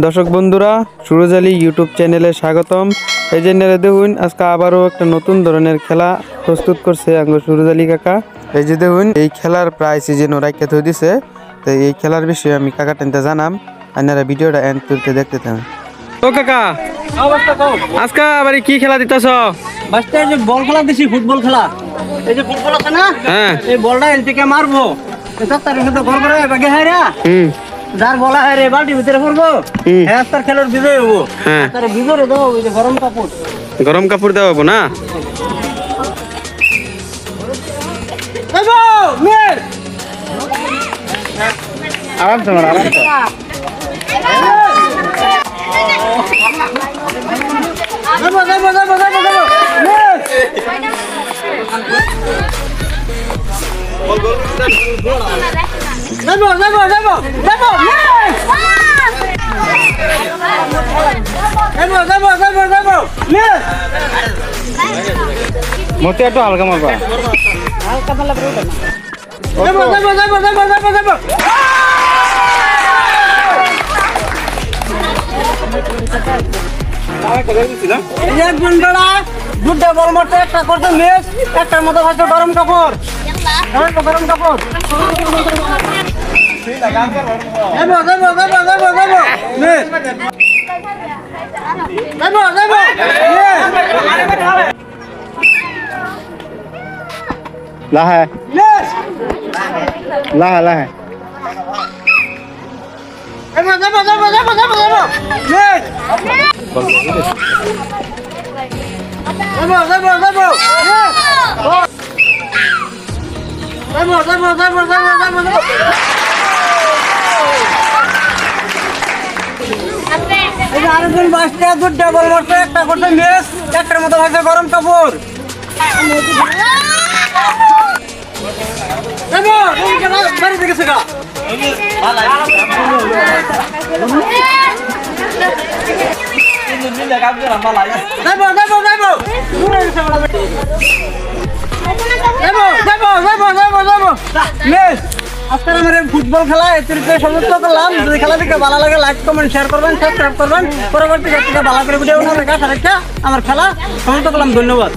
দর্শক বন্ধুরা, সুরজ আলী ইউটিউব চ্যানেলে স্বাগতম। এই চ্যানেলে দেখুন আজকে আবারও একটা নতুন ধরনের খেলা প্রস্তুত করছে আঙ্গ সুরজ আলী কাকা। এই যে দেখুন এই খেলার প্রাইস এই যে নোরাইকে থই দিছে। তো এই খেলার বিষয়ে আমি কাকা টেনতে জানাম, আপনারা ভিডিওটা এন্ড পর্যন্ত দেখতে থাকুন। ও কাকা, আজকে আবার কি খেলা দিতেছ? বাস্তে যে বল খেলা দিছি, ফুটবল খেলা। এই যে ফুটবল আছে না, হ্যাঁ, এই বলটা এল থেকে মারবো। এটা তার মধ্যে ঘর করে বাগে হায়রা। যার বলা হয় রে বালতি ভিতরে পড়বো, হ্যাঁ তার খেলার বিজয় হবো। হ্যাঁ, তার ভিতরে দাও ওই যে গরম কাপড়। গরম কাপড় দেওয়া হবো না? যাবো মেল আরাম তোমার আরাম তো। যাবো যাবো যাবো যাবো যাবো মেল যাবো যাবো যাবো যাবো মেল যাবো যাবো যাবো যাবো মেল মতে একটু হালকা মারবা। হালকা পালা করে না। যাবো যাবো যাবো যাবো যাবো যাবো এক ঘন্টা দুটা বল মারতে একটা করতে মেস, একটার মধ্যে হয়তো গরম কাপড়। গরম কাপড় যাবো যাবো যাবো যাবো যাবো মেস যাবো যাবো লাহে মেস লাহে লাহে যাবো যাবো যাবো যাবো যাবো যাবো মেস যাবো যাবো যাবো যাবো যাবো যাবো যাবো যাবো যাবো আরেকজন বাসটা দুটা বল মারতে একটা করতে মেস, একটার মতো হয়তো গরম কাপড়। যাবো বাড়ি থেকে শেখা যাবো যাবো যাবো মেস আজকে আমার ফুটবল খেলা এতে সমস্ত করলাম। যদি খেলা থেকে ভালো লাগে লাইক কমেন্ট শেয়ার করবেন, সাবস্ক্রাইব করবেন। পরবর্তী ক্ষেত্রে ভালো করে ভিডিও দেখা আমার খেলা সমস্ত করলাম। ধন্যবাদ।